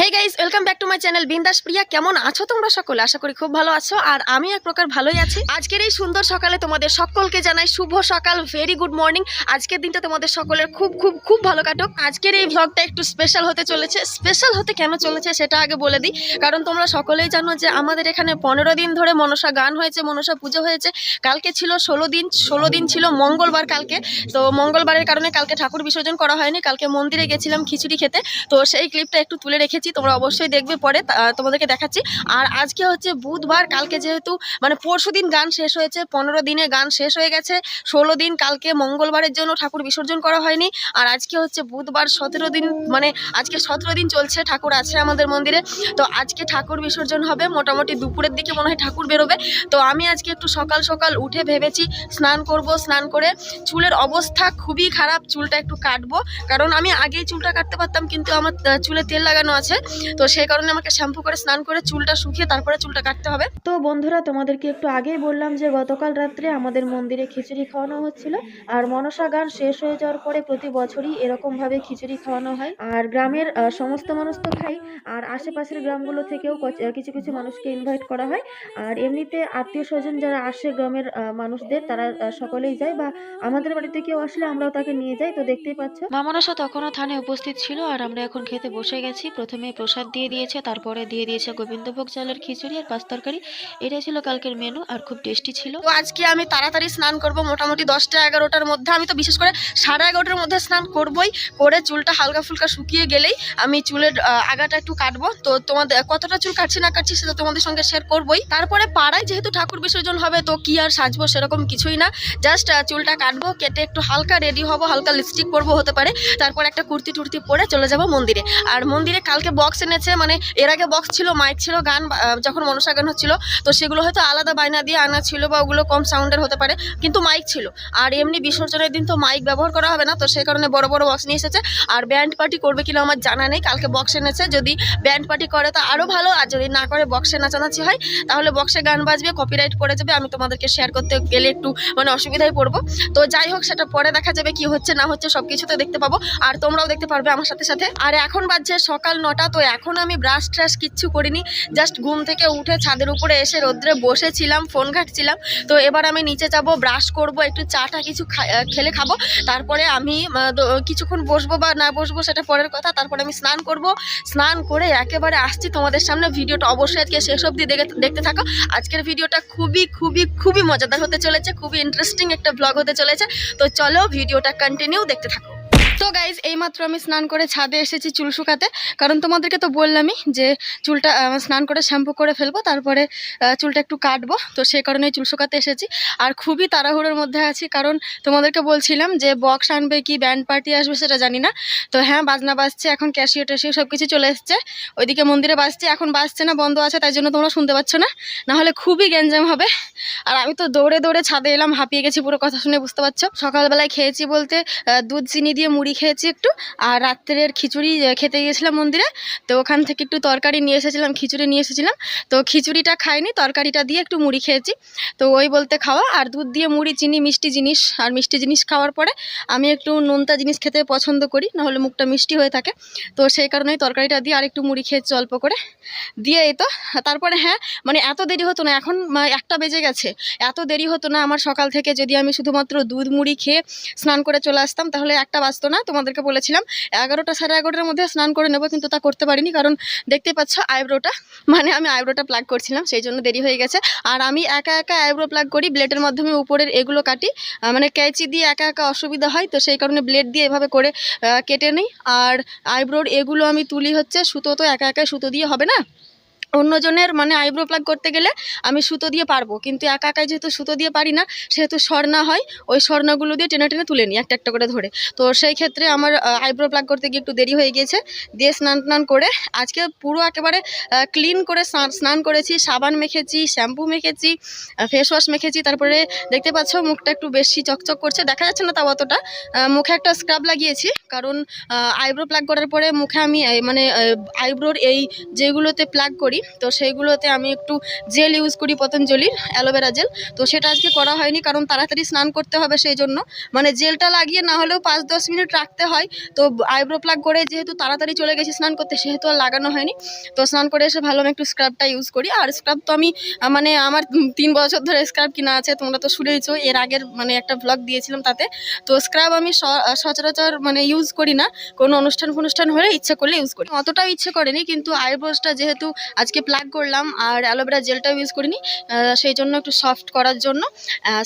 Hey guys, welcome back to my channel বিন্দাস প্রিয়া। কেমন আছো তোমরা সকলে? আশা করি খুব ভালো আছো, আর আমি এক প্রকার ভালোই আছি। আজকের এই সুন্দর সকালে তোমাদের সকলকে জানাই শুভ সকাল, ভেরি গুড মর্নিং। আজকের দিনটা তোমাদের সকলের খুব খুব খুব ভালো কাটুক। আজকের এই ভ্লগটা একটু স্পেশাল হতে চলেছে। স্পেশাল হতে কেন চলেছে সেটা আগে বলে দিই, কারণ তোমরা সকলেই জানো যে আমাদের এখানে 15 দিন ধরে মনসা গান হয়েছে, মনসা পুজো হয়েছে। কালকে ছিল 16 দিন ছিল মঙ্গলবার কালকে। তো মঙ্গলবারের কারণে কালকে ঠাকুর বিসর্জন করা হয়নি। কালকে মন্দিরে গেছিলাম খিচুড়ি খেতে, তো সেই ক্লিপটা একটু তুলে রেখেছি, তোমরা অবশ্যই দেখবে পরে, তোমাদেরকে দেখাচ্ছি। আর আজকে হচ্ছে বুধবার, কালকে যেহেতু মানে পরশুদিন গান শেষ হয়েছে, 15 দিনে গান শেষ হয়ে গেছে, 16 দিন কালকে মঙ্গলবারের জন্য ঠাকুর বিসর্জন করা হয়নি। আর আজকে হচ্ছে বুধবার, 17 দিন, মানে আজকে 17 দিন চলছে, ঠাকুর আছে আমাদের মন্দিরে। তো আজকে ঠাকুর বিসর্জন হবে, মোটামুটি দুপুরের দিকে মনে হয় ঠাকুর বেরোবে। তো আমি আজকে একটু সকাল সকাল উঠে ভেবেছি স্নান করব। স্নান করে চুলের অবস্থা খুবই খারাপ, চুলটা একটু কাটবো, কারণ আমি আগেই চুলটা কাটতে পারতাম, কিন্তু আমার চুলে তেল লাগানো আছে, তো সেই কারণে আমাকে শ্যাম্পু করে স্নান করে চুলটা শুকিয়ে তারপরে চুলটা কাটতে হবে। তো বন্ধুরা, তোমাদেরকে একটু আগেই বললাম যে গতকাল রাত্রে আমাদের মন্দিরে খিচুড়ি খাওয়ানো হচ্ছিল। আর মনসা গান শেষ হয়ে যাওয়ার পরে প্রতি বছরই এরকম ভাবে খিচুড়ি খাওয়ানো হয়। আর গ্রামের সমস্ত মানুষ তো খাই, আর আশেপাশের গ্রামগুলো থেকেও কিছু কিছু মানুষকে ইনভাইট করা হয়। আর এমনিতে আত্মীয় স্বজন যারা আসে গ্রামের মানুষদের, তারা সকলেই যায়, বা আমাদের বাড়িতে কেউ আসলে আমরাও তাকে নিয়ে যাই। তো দেখতেই পাচ্ছ মা মনসা তখনও থানায় উপস্থিত ছিল, আর আমরা এখন খেতে বসে গেছি। প্রথমে প্রসাদ দিয়ে দিয়েছে, তারপরে দিয়ে দিয়েছে গোবিন্দভোগ চালের খিচুড়ি আর পাঁচ তরকারি। এটাই ছিল কালকের মেনু, আর খুব টেস্টি ছিল। তো আজকে আমি তাড়াতাড়ি স্নান করব, মোটামুটি 10টা 11টার মধ্যে। আমি তো বিশেষ করে 11:30টার মধ্যে স্নান করবই। করে চুলটা হালকা ফুলকা শুকিয়ে গেলেই আমি চুলের আগাটা একটু কাটবো। তো তোমাদের কতটা চুল কাটছি না কাটছি সেটা তোমাদের সঙ্গে শেয়ার করবোই। তারপরে পাড়ায় যেহেতু ঠাকুর বিসর্জন হবে, তো কি আর সাজবো সেরকম কিছুই না, জাস্ট চুলটা কাটবো, কেটে একটু হালকা রেডি হবো, হালকা লিপস্টিক পরবো হতে পারে, তারপর একটা কুর্তি টুর্তি পরে চলে যাব মন্দিরে। আর মন্দিরে কালকে বক্স এনেছে, মানে এর আগে বক্স ছিল, মাইক ছিল, গান যখন মনসা গান হচ্ছিল, তো সেগুলো হয়তো আলাদা বায়না দিয়ে আনা ছিল, বা ওগুলো কম সাউন্ডের হতে পারে, কিন্তু মাইক ছিল। আর এমনি বিসর্জনের দিন তো মাইক ব্যবহার করা হবে না, তো সেই কারণে বড় বড় বক্স নিয়ে এসেছে। আর ব্যান্ড পার্টি করবে কিনা আমার জানা নেই, কালকে বক্স এনেছে, যদি ব্যান্ড পার্টি করে তো আরো ভালো, আর যদি না করে বক্সে নাচানাচি হয় তাহলে বক্সে গান বাজবে, কপিরাইট পড়ে যাবে, আমি তোমাদেরকে শেয়ার করতে গেলে একটু মানে অসুবিধায় পড়বো। তো যাই হোক, সেটা পরে দেখা যাবে কি হচ্ছে না হচ্ছে, সবকিছু তো দেখতে পাবো, আর তোমরাও দেখতে পারবে আমার সাথে সাথে। আর এখন বাজছে সকাল 9টা, তো এখন আমি ব্রাশ ট্রাশ কিচ্ছু করিনি, জাস্ট ঘুম থেকে উঠে ছাদের উপরে এসে রোদ্রে বসেছিলাম, ফোন ঘাঁটছিলাম। তো এবার আমি নিচে যাব, ব্রাশ করব, একটু চাটা কিছু খেলে খাবো, তারপরে আমি কিছুক্ষণ বসবো বা না বসবো সেটা পরের কথা। তারপরে আমি স্নান করব, স্নান করে একেবারে আসছি তোমাদের সামনে। ভিডিওটা অবশ্যই আজকে শেষ অবধি দেখতে থাকো। আজকের ভিডিওটা খুবই খুবই খুবই মজাদার হতে চলেছে, খুবই ইন্টারেস্টিং একটা ব্লগ হতে চলেছে। তো চলো ভিডিওটা কন্টিনিউ দেখতে থাকো। তো গাইজ, এইমাত্র আমি স্নান করে ছাদে এসেছি চুল শুকাতে, কারণ তোমাদেরকে তো বললামই যে চুলটা স্নান করে শ্যাম্পু করে ফেলবো, তারপরে চুলটা একটু কাটবো, তো সেই কারণে চুল শুকাতে এসেছি। আর খুবই তাড়াহুড়োর মধ্যে আছি, কারণ তোমাদেরকে বলছিলাম যে বক্স আনবে কি ব্যান্ড পার্টি আসবে সেটা জানি না। তো হ্যাঁ, বাজনা বাজছে, এখন ক্যাশিও ট্যাশিও সব কিছু চলে এসছে, ওইদিকে মন্দিরে বাজছে, এখন বাজছে না, বন্ধ আছে, তাই জন্য তোমরা শুনতে পাচ্ছ না, নাহলে খুবই গ্যাঞ্জাম হবে। আর আমি তো দৌড়ে দৌড়ে ছাদে এলাম, হাঁপিয়ে গেছি পুরো, কথা শুনে বুঝতে পারছো। সকালবেলায় খেয়েছি বলতে দুধ চিনি দিয়ে মুড়ি খেয়েছি একটু, আর রাত্রের খিচুড়ি খেতে গিয়েছিলাম মন্দিরে, তো ওখান থেকে একটু তরকারি নিয়ে এসেছিলাম, খিচুড়ি নিয়ে এসেছিলাম। তো খিচুড়িটা খাইনি, তরকারিটা দিয়ে একটু মুড়ি খেয়েছি, তো ওই বলতে খাওয়া। আর দুধ দিয়ে মুড়ি, চিনি, মিষ্টি জিনিস, আর মিষ্টি জিনিস খাওয়ার পরে আমি একটু নোনতা জিনিস খেতে পছন্দ করি, নাহলে মুখটা মিষ্টি হয়ে থাকে, তো সেই কারণেই তরকারিটা দিয়ে আর একটু মুড়ি খেয়েছি অল্প করে দিয়ে। এই তো তারপরে হ্যাঁ, মানে এত দেরি হতো না, এখন 1টা বেজে গেছে, এত দেরি হতো না আমার সকাল থেকে, যদি আমি শুধুমাত্র দুধ মুড়ি খেয়ে স্নান করে চলে আসতাম তাহলে 1টা বাজতো না। তোমাদেরকে বলেছিলাম 11টা 11:30টার মধ্যে স্নান করে নেবো, কিন্তু তা করতে পারিনি, কারণ দেখতেই পাচ্ছ আইব্রোটা, মানে আমি আইব্রোটা প্লাগ করছিলাম, সেই জন্য দেরি হয়ে গেছে। আর আমি একা একা আইব্রো প্লাগ করি, ব্লেডের মাধ্যমে উপরের এগুলো কাটি, মানে ক্যাঁচি দিয়ে একা একা অসুবিধা হয়, তো সেই কারণে ব্লেড দিয়ে এভাবে করে কেটে নিই। আর আইব্রোর এগুলো আমি তুলি হচ্ছে সুতো, তো একা একা সুতো দিয়ে হবে না, অন্যজনের মানে আইব্রো প্লাগ করতে গেলে আমি সুতো দিয়ে পারবো, কিন্তু একা একাই যেহেতু সুতো দিয়ে পারি না, সেহেতু সরনা হয়, ওই সরনাগুলো দিয়ে টেনে টেনে তুলে নিই একটা একটা করে ধরে। তো সেই ক্ষেত্রে আমার আইব্রো প্লাগ করতে গিয়ে একটু দেরি হয়ে গিয়েছে। দিয়ে স্নান টান করে আজকে পুরো একেবারে ক্লিন করে স্নান করেছি, সাবান মেখেছি, শ্যাম্পু মেখেছি, ফেস ওয়াশ মেখেছি, তারপরে দেখতে পাচ্ছ মুখটা একটু বেশি চকচক করছে, দেখা যাচ্ছে না তাও অতটা। মুখে একটা স্ক্রাব লাগিয়েছি, কারণ আইব্রো প্লাগ করার পরে মুখে আমি মানে আইব্রোর এই যেগুলোতে প্লাগ করি তো সেইগুলোতে আমি একটু জেল ইউজ করি, পতঞ্জলির অ্যালোভেরা জেল। তো সেটা আজকে করা হয়নি, কারণ তাড়াতাড়ি স্নান করতে হবে, সেই জন্য মানে জেলটা লাগিয়ে না হলেও 5-10 মিনিট রাখতে হয়। তো আইব্রো প্লাগ করে যেহেতু তাড়াতাড়ি চলে গেছি স্নান করতে, সেহেতু আর লাগানো হয়নি। তো স্নান করে এসে ভালো আমি একটু স্ক্রাবটা ইউজ করি। আর স্ক্রাব তো আমি মানে আমার 3 বছর ধরে স্ক্রাব কিনা আছে, তোমরা তো শুনেইছো, এর আগের মানে একটা ব্লগ দিয়েছিলাম তাতে। তো স্ক্রাব আমি সচরাচর মানে ইউজ করি না, কোনো অনুষ্ঠান হলে ইচ্ছে করলে ইউজ করি, অতটাও ইচ্ছে করেনি। কিন্তু আইব্রোসটা যেহেতু আজকে প্লাগ করলাম আর অ্যালোভেরা জেলটাও ইউজ করিনি, সেই জন্য একটু সফট করার জন্য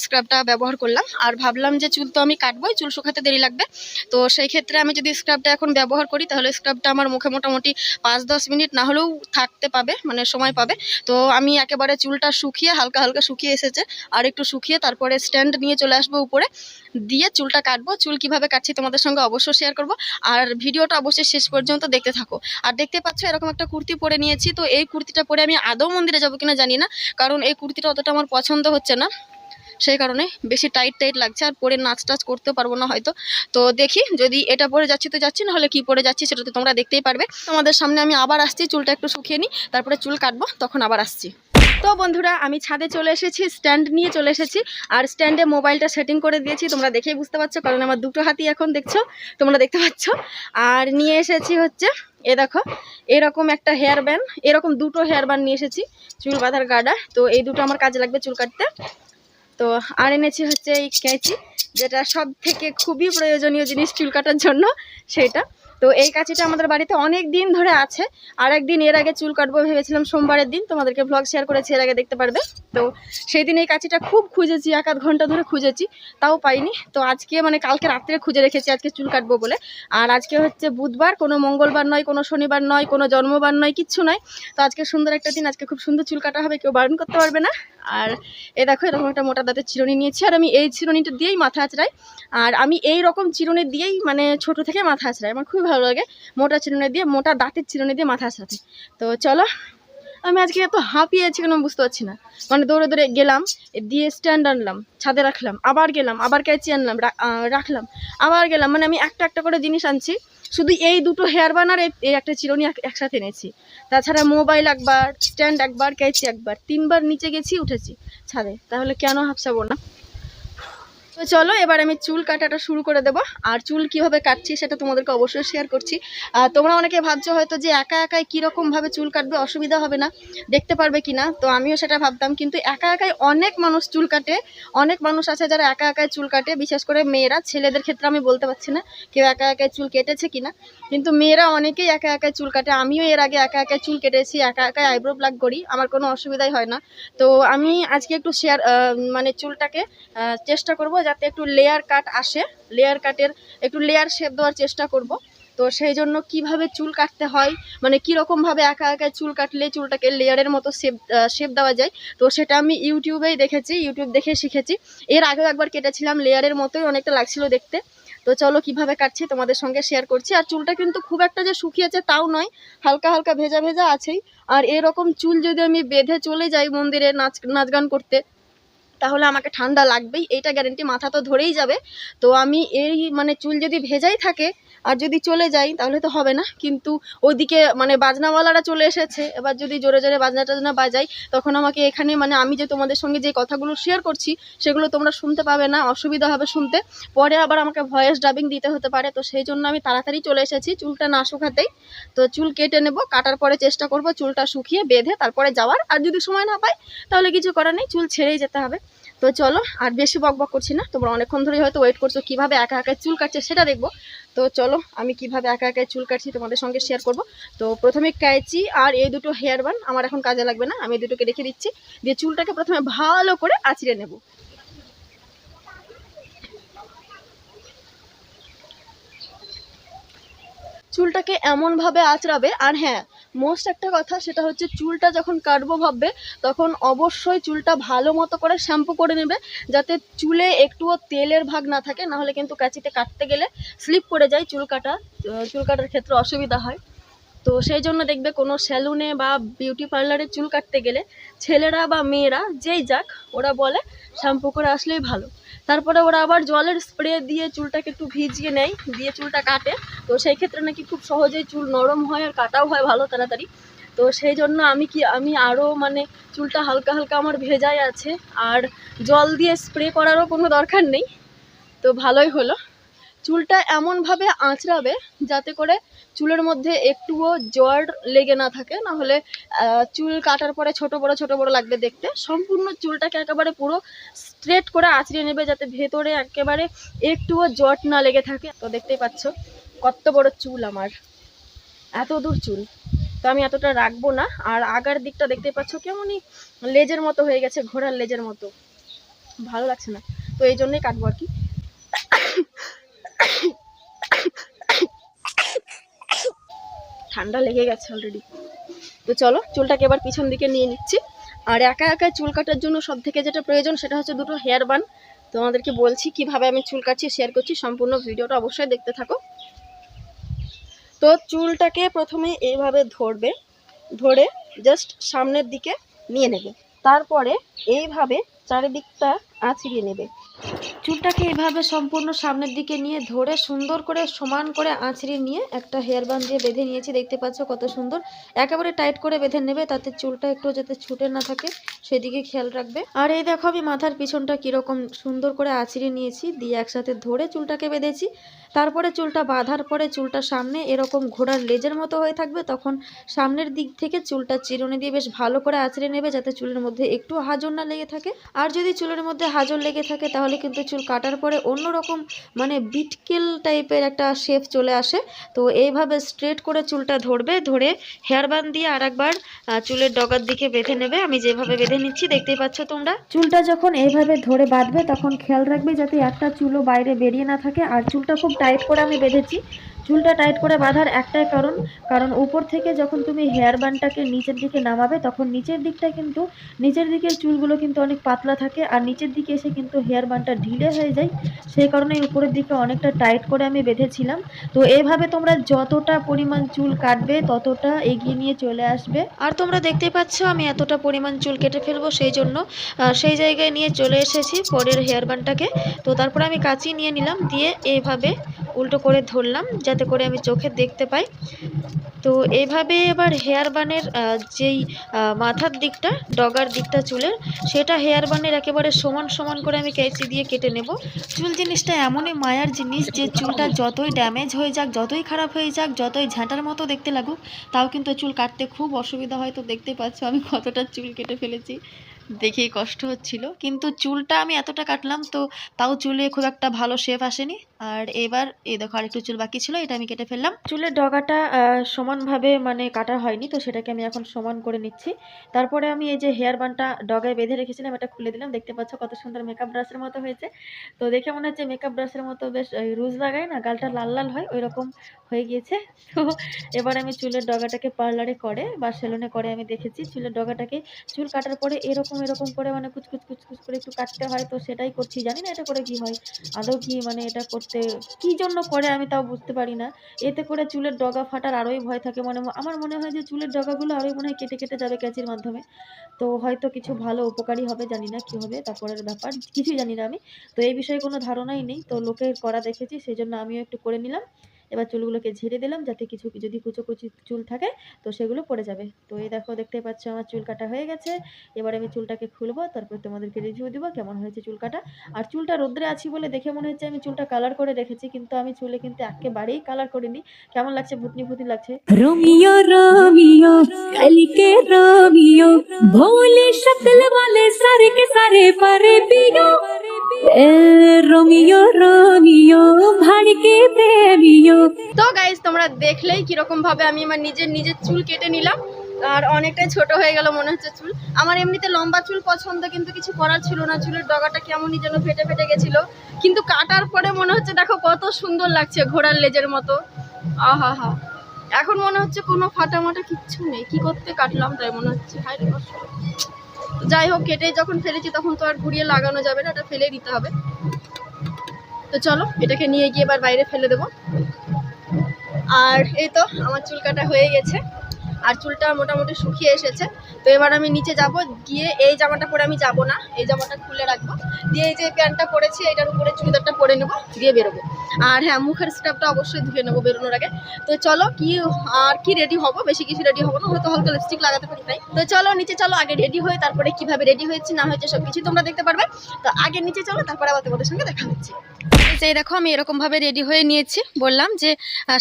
স্ক্রাবটা ব্যবহার করলাম। আর ভাবলাম যে চুল তো আমি কাটবোই, চুল শুকাতে দেরি লাগবে, তো সেই ক্ষেত্রে আমি যদি স্ক্রাবটা এখন ব্যবহার করি তাহলে স্ক্রাবটা আমার মুখে মোটামুটি 5-10 মিনিট না হলেও থাকতে পাবে, মানে সময় পাবে। তো আমি একেবারে চুলটা শুকিয়ে হালকা হালকা শুকিয়ে এসেছে, আর একটু শুকিয়ে তারপরে স্ট্যান্ড নিয়ে চলে আসবো উপরে, দিয়ে চুলটা কাটবো। চুল কিভাবে কাটছি তোমাদের সঙ্গে অবশ্যই শেয়ার করব, আর ভিডিওটা অবশ্যই শেষ পর্যন্ত দেখতে থাকো। আর দেখতে পাচ্ছ এরকম একটা কুর্তি পরে নিয়েছি। তো এই কুর্তিটা পরে আমি আদৌ মন্দিরে যাবো কিনা জানি না, কারণ এই কুর্তিটা অতটা আমার পছন্দ হচ্ছে না, সেই কারণে বেশি টাইট লাগছে, আর পরে নাচ টাচ করতেও পারবো না হয়তো। তো দেখি, যদি এটা পরে যাচ্ছি তো যাচ্ছি, নাহলে কি পরে যাচ্ছি সেটা তো তোমরা দেখতেই পারবে। তোমাদের সামনে আমি আবার আসছি, চুলটা একটু শুকিয়ে নিই, তারপরে চুল কাটবো, তখন আবার আসছি। তো বন্ধুরা, আমি ছাদে চলে এসেছি, স্ট্যান্ড নিয়ে চলে এসেছি, আর স্ট্যান্ডে মোবাইলটা সেটিং করে দিয়েছি, তোমরা দেখেই বুঝতে পারছো, কারণ আমার দুটো হাতই এখন দেখছো, তোমরা দেখতে পাচ্ছ। আর নিয়ে এসেছি হচ্ছে এ দেখো এরকম একটা হেয়ার ব্যান্ড, এরকম দুটো হেয়ার ব্যান্ড নিয়ে এসেছি, চুল বাঁধার গার্ডার। তো এই দুটো আমার কাজে লাগবে চুল কাটতে। তো আর এনেছি হচ্ছে এই কেঁচি, যেটা সব থেকে খুবই প্রয়োজনীয় জিনিস চুল কাটার জন্য, সেটা। তো এই কাঁচিটা আমাদের বাড়িতে অনেক দিন ধরে আছে। আর একদিন এর আগে চুল কাটবো ভেবেছিলাম সোমবারের দিন, তোমাদেরকে ব্লগ শেয়ার করেছি, এর আগে দেখতে পারবে। তো সেই দিন এই কাঁচিটা খুব খুঁজেছি, 1-8 ঘন্টা ধরে খুঁজেছি, তাও পাইনি। তো আজকে মানে কালকে রাত্রে খুঁজে রেখেছি আজকে চুল কাটবো বলে। আর আজকে হচ্ছে বুধবার, কোনো মঙ্গলবার নয়, কোনো শনিবার নয়, কোনো জন্মবার নয়, কিচ্ছু নয়। তো আজকে সুন্দর একটা দিন, আজকে খুব সুন্দর চুল কাটা হবে, কেউ বারণ করতে পারবে না। আর এ দেখো এরকম একটা মোটা দাঁতের চিরুনি নিয়েছি, আর আমি এই চিরুনিটা দিয়েই মাথা আঁচড়াই। আর আমি এই রকম চিরুনি দিয়েই মানে ছোট থেকে মাথা আঁচড়াই, আমার খুবই ভালো লাগে মোটা চিরুনি দিয়ে, মোটা দাঁতের চিরুনি দিয়ে মাথা আঁচড়াতে। তো চলো, আমি আজকে এত হাঁপিয়েছি কেন বুঝতে পারছি না, মানে দৌড়ে দৌড়ে গেলাম, দিয়ে স্ট্যান্ড আনলাম, ছাদে রাখলাম, আবার গেলাম, আবার ক্যাচি আনলাম, রাখলাম, আবার গেলাম, মানে আমি একটা একটা করে জিনিস আনছি। শুধু এই দুটো হেয়ার বানার এই একটা চিরুনি একসাথে এনেছি, তাছাড়া মোবাইল একবার, স্ট্যান্ড একবার, ক্যাচি একবার, 3বার নিচে গেছি উঠেছি ছাদে, তাহলে কেন হাঁপসাবো না। তো চলো এবার আমি চুল কাটাটা শুরু করে দেবো। আর চুল কিভাবে কাটছি সেটা তোমাদেরকে অবশ্যই শেয়ার করছি। তোমরা অনেকে ভাবছো হয়তো যে একা একাই কীরকমভাবে চুল কাটবে, অসুবিধা হবে না, দেখতে পারবে কি না। তো আমিও সেটা ভাবতাম, কিন্তু একা একাই অনেক মানুষ চুল কাটে, অনেক মানুষ আছে যারা একা একাই চুল কাটে, বিশেষ করে মেয়েরা। ছেলেদের ক্ষেত্রে আমি বলতে পারছি না কেউ একা একাই চুল কেটেছে কিনা, কিন্তু মেয়েরা অনেকেই একা একাই চুল কাটে। আমিও এর আগে একা একাই চুল কেটেছি, একা একাই আইব্রো প্লাগ করি, আমার কোনো অসুবিধাই হয় না। তো আমি আজকে একটু শেয়ার মানে চুলটাকে চেষ্টা করব যাতে একটু লেয়ার কাট আসে, লেয়ার কাটের একটু লেয়ার শেপ দেওয়ার চেষ্টা করব। তো সেই জন্য কিভাবে চুল কাটতে হয়, মানে কীরকমভাবে একা একা চুল কাটলে চুলটাকে লেয়ারের মতো শেপ দেওয়া যায়, তো সেটা আমি ইউটিউবেই দেখেছি, ইউটিউব দেখে শিখেছি। এর আগেও একবার কেটেছিলাম, লেয়ারের মতোই অনেকটা লাগছিল দেখতে। তো চলো কিভাবে কাটছি তোমাদের সঙ্গে শেয়ার করছি। আর চুলটা কিন্তু খুব একটা যে শুকিয়েছে তাও নয়, হালকা হালকা ভেজা ভেজা আছেই। আর এরকম চুল যদি আমি বেঁধে চলে যাই মন্দিরে নাচ গান করতে, তাহলে আমাকে ঠান্ডা লাগবেই, এইটা গ্যারেন্টি, মাথা তো ধরেই যাবে। তো আমি এই মানে চুল যদি ভেজাই থাকে আর যদি চলে যাই তাহলে তো হবে না। কিন্তু ওইদিকে মানে বাজনাওয়ালারা চলে এসেছে, এবার যদি জোরে জোরে বাজনা টাজনা বাজাই, তখন আমাকে এখানে মানে আমি যে তোমাদের সঙ্গে যে কথাগুলো শেয়ার করছি সেগুলো তোমরা শুনতে পাবে না, অসুবিধা হবে শুনতে, পরে আবার আমাকে ভয়েস ডাবিং দিতে হতে পারে। তো সেই জন্য আমি তাড়াতাড়ি চলে এসেছি চুলটা না শুকাতেই। তো চুল কেটে নেব, কাটার পরে চেষ্টা করব চুলটা শুকিয়ে বেঁধে তারপরে যাওয়ার। আর যদি সময় না পাই তাহলে কিছু করার নেই, চুল ছেড়েই যেতে হবে। তো চলো, আর বেশি বকবক করছি না, তোমরা অনেকক্ষণ ধরেই হয়তো ওয়েট করছো কিভাবে একা একাই চুল কাটছে সেটা দেখবো। তো চলো আমি কিভাবে একা একাই চুল কাটছি তোমাদের সঙ্গে শেয়ার করব। তো প্রথমে কাঁচি আর এই দুটো হেয়ার বান আমার এখন কাজে লাগবে না, আমি দুটোকে রেখে দিচ্ছি, দিয়ে চুলটাকে প্রথমে ভালো করে আঁচড়ে নেব। চুলটাকে এমনভাবে আঁচড়াবে। আর হ্যাঁ, মোস্ট একটা কথা, সেটা হচ্ছে চুলটা যখন কাটবো ভাববে তখন অবশ্যই চুলটা ভালো মতো করে শ্যাম্পু করে নেবে, যাতে চুলে একটুও তেলের ভাগ না থাকে, নাহলে কিন্তু কাঁচিতে কাটতে গেলে স্লিপ করে যায় চুল কাটার ক্ষেত্রে অসুবিধা হয়। তো সেই জন্য দেখবে কোনো স্যালুনে বা বিউটি পার্লারে চুল কাটতে গেলে ছেলেরা বা মেয়েরা যেই যাক ওরা বলে শ্যাম্পু করে আসলেই ভালো। তারপরে ওরা আবার জলের স্প্রে দিয়ে চুলটাকে একটু ভিজিয়ে নেয়, দিয়ে চুলটা কাটে। তো সেই ক্ষেত্রে নাকি খুব সহজেই চুল নরম হয় আর কাটাও হয় ভালো তাড়াতাড়ি। তো সেই জন্য আমি আরও মানে চুলটা হালকা হালকা আমার ভেজাই আছে, আর জল দিয়ে স্প্রে করারও কোনো দরকার নেই। তো ভালোই হলো। চুলটা এমনভাবে আঁচড়াবে যাতে করে চুলের মধ্যে একটুও জ্বর লেগে না থাকে, না হলে চুল কাটার পরে ছোট বড় লাগবে দেখতে। সম্পূর্ণ চুলটাকে একেবারে পুরো স্ট্রেট করে আঁচড়িয়ে নেবে যাতে ভেতরে একেবারে একটুও জট না লেগে থাকে। তো দেখতেই পাচ্ছ কত বড় চুল আমার, এত দূর চুল। তো আমি এতটা রাখবো না। আর আগার দিকটা দেখতেই পাচ্ছ কেমনই লেজের মতো হয়ে গেছে, ঘোড়ার লেজের মতো, ভালো লাগছে না। তো এই জন্যই কাটবো আর কি। ঠান্ডা লেগে গেছে অলরেডি। তো চলো চুলটাকে এবার পিছন দিকে নিয়ে নিচ্ছি। আর একা একা চুল কাটার জন্য সব থেকে যেটা প্রয়োজন সেটা হচ্ছে দুটো হেয়ার বান। তোমাদেরকে বলছি কিভাবে আমি চুল কাটছি, শেয়ার করছি, সম্পূর্ণ ভিডিওটা অবশ্যই দেখতে থাকো। তো চুলটাকে প্রথমে এইভাবে ধরে জাস্ট সামনের দিকে নিয়ে নেবে, তারপরে এইভাবে চারিদিকটা আঁচড়িয়ে নেবে। চুলটাকে এভাবে সম্পূর্ণ সামনের দিকে নিয়ে ধরে সুন্দর করে সমান করে আঁচড়িয়ে নিয়ে একটা হেয়ার বান দিয়ে বেঁধে নিয়েছি। দেখতে পাচ্ছ কত সুন্দর, একেবারে টাইট করে বেঁধে নেবে, তাতে চুলটা একটু যাতে ছুটে না থাকে সেদিকে খেয়াল রাখবে। আর এই দেখো আমি মাথার পিছনটা কিরকম সুন্দর করে আঁচড়িয়ে নিয়েছি, দিয়ে একসাথে ধরে চুলটাকে বেঁধেছি। তারপরে চুলটা বাঁধার পরে চুলটা সামনে এরকম ঘোড়ার লেজের মতো হয়ে থাকবে, তখন সামনের দিক থেকে চুলটা চিরুনি দিয়ে বেশ ভালো করে আঁচড়ে নেবে যাতে চুলের মধ্যে একটু হাজর না লেগে থাকে। আর যদি চুলের মধ্যে হাজর লেগে থাকে তাহলে কিন্তু চুল কাটার পরে অন্যরকম মানে বিটকেল টাইপের একটা শেপ চলে আসে। তো এইভাবে স্ট্রেট করে চুলটা ধরে হেয়ার বান্ড দিয়ে আরেকবার চুলের ডগার দিকে বেঁধে নেবে। আমি যেভাবে বেঁধে নিচ্ছি দেখতেই পাচ্ছ তোমরা। চুলটা যখন এইভাবে ধরে বাঁধবে তখন খেয়াল রাখবে যাতে একটা চুলও বাইরে বেরিয়ে না থাকে। আর চুলটা খুব টাইট করে আমি বেঁধেছি। চুলটা টাইট করে বাঁধার একটাই কারণ উপর থেকে যখন তুমি হেয়ার বান্ডটাকে নিচের দিকে নামাবে তখন নিচের দিকের চুলগুলো কিন্তু অনেক পাতলা থাকে, আর নিচের দিকে এসে কিন্তু হেয়ার বান্ডটা ঢিলে হয়ে যায়। সেই কারণে উপরের দিকে অনেকটা টাইট করে আমি বেঁধেছিলাম। তো এইভাবে তোমরা যতটা পরিমাণ চুল কাটবে ততটা এগিয়ে নিয়ে চলে আসবে। আর তোমরা দেখতেই পাচ্ছ আমি এতটা পরিমাণ চুল কেটে ফেলবো, সেই জন্য সেই জায়গায় নিয়ে চলে এসেছি পরের হেয়ার বান্ডটাকে। তো তারপরে আমি কাঁচি নিয়ে নিলাম, দিয়ে এইভাবে উল্টো করে ধরলাম যাতে করে আমি চোখে দেখতে পাই। তো এইভাবে এবার হেয়ার বানের যেই মাথার দিকটা, ডগার দিকটা চুলের, সেটা হেয়ার বানের একেবারে সমান করে আমি কেঁচি দিয়ে কেটে নেব। চুল জিনিসটা এমনই মায়ার জিনিস যে চুলটা যতই ড্যামেজ হয়ে যাক, যতই খারাপ হয়ে যাক, যতই ঝাঁটার মতো দেখতে লাগুক, তাও কিন্তু চুল কাটতে খুব অসুবিধা হয়। তো দেখতে পাচ্ছ আমি কতটা চুল কেটে ফেলেছি, দেখেই কষ্ট হচ্ছিল। কিন্তু চুলটা আমি এতটা কাটলাম তো তাও চুলে খুব একটা ভালো শেপ আসেনি। আর এবার এই দেখো আরেকটু চুল বাকি ছিল, এটা আমি কেটে ফেললাম। চুলের ডগাটা সমানভাবে মানে কাটা হয়নি, তো সেটাকে আমি এখন সমান করে নিচ্ছি। তারপরে আমি এই যে হেয়ার বানটা ডগায় বেঁধে রেখেছিলাম এটা খুলে দিলাম। দেখতে পাচ্ছ কত সুন্দর মেকআপ ব্রাশের মতো হয়েছে। তো দেখে মনে হচ্ছে মেকআপ ব্রাশের মতো বেশ রুজ লাগায় না, গালটা লাল লাল হয়, ওই রকম হয়ে গিয়েছে। তো এবার আমি চুলের ডগাটাকে পার্লারে করে বা সেলুনে করে আমি দেখেছি চুলের ডগাটাকে চুল কাটার পরে এরকম করে মানে কুচকুচ করে একটু কাটতে হয়। তো সেটাই করছি, জানি না এটা করে কি হয়, আদৌ কি মানে এটা করতে কি জন্য করে আমি তাও বুঝতে পারি না। এতে করে চুলের ডগা ফাটার আরোই ভয় থাকে, আমার মনে হয় যে চুলের ডগাগুলো আরোই মনে হয় কেটে যাবে ক্যাচির মাধ্যমে। তো হয়তো কিছু ভালো উপকারী হবে, জানি না কি হবে, তারপরের ব্যাপার কিছুই জানি না আমি। তো এই বিষয়ে কোনো ধারণাই নেই, তো লোকের করা দেখেছি সেই জন্য আমিও একটু করে নিলাম। এবার চুলগুলোকে ঝেড়ে দিলাম যাতে কিছু যদি কুচি চুল থাকে তো সেগুলো পড়ে যাবে। তো এই দেখো দেখতে পাচ্ছ আমার চুল কাটা হয়ে গেছে। এবার আমি চুলটাকে খুলবো, তারপর তোমাদেরকে রিভিউ দিব কেমন হয়েছে চুল কাটা। আর চুলটা রোদ্রে আছি বলে দেখে মনে হচ্ছে আমি চুলটা কালার করে রেখেছি, কিন্তু আমি চুলে কিন্তু একেবারেই কালার করিনি। কেমন লাগছে? ভূতনি লাগছে। रोमियो रोमियो कल के रोमियो भोले शक्ल वाले सारे के सारे पारे पियो रोमियो रोमियो भाड़ के प्रेमियो। তো গাইস তোমরা দেখলেই কিরকম ভাবে আমি আমার নিজের চুল কেটে নিলাম। আর অনেকটাই ছোট হয়ে গেল মনে হচ্ছে চুল। আমার এমনিতে লম্বা চুল পছন্দ, কিন্তু কিছু করার ছিল না, চুলের ডগাটা কেমনই যেন ফেটে গেছিল। কিন্তু কাটার পরে মনে হচ্ছে দেখো কত সুন্দর লাগছে, ঘোড়ার লেজের মতো। আহা হা, এখন মনে হচ্ছে কোনো ফাটামাটা কিচ্ছু নেই। কি করতে কাটলাম তাই মনে হচ্ছে, হায় রে কষ্ট। যাই হোক, কেটে যখন ফেলেছি তখন তো আর ঘুরিয়ে লাগানো যাবে না, ওটা ফেলে দিতে হবে। তো চলো এটাকে নিয়ে গিয়ে এবার বাইরে ফেলে দেবো। আর এই তো আমার চুল কাটা হয়ে গেছে। আর চুলটা মোটামুটি শুকিয়ে এসেছে। তো এবার আমি নিচে যাব, গিয়ে এই জামাটা পরে আমি যাব না, এই জামাটা খুলে রাখবো, দিয়ে এই যে প্যান্টটা পরেছি এটার উপরে চুড়িদারটা পরে নেবো, দিয়ে বেরোবো। আর হ্যাঁ, মুখের স্ক্রাবটা অবশ্যই ধুয়ে নেবো বেরোনোর আগে। তো চলো কি রেডি হবো, বেশি কিছু রেডি হবো না, হয়তো হালকা লিপস্টিক লাগাতে পারি তাই। তো চলো নিচে চলো, আগে রেডি হয়ে তারপরে কিভাবে রেডি হয়েছি না হয়েছে সবকিছু তোমরা দেখতে পারবে। তো আগে নিচে চলো, তারপরে আবার তোমাদের সঙ্গে দেখা হচ্ছে। এই দেখো আমি এরকম ভাবে রেডি হয়ে নিয়েছি, বললাম যে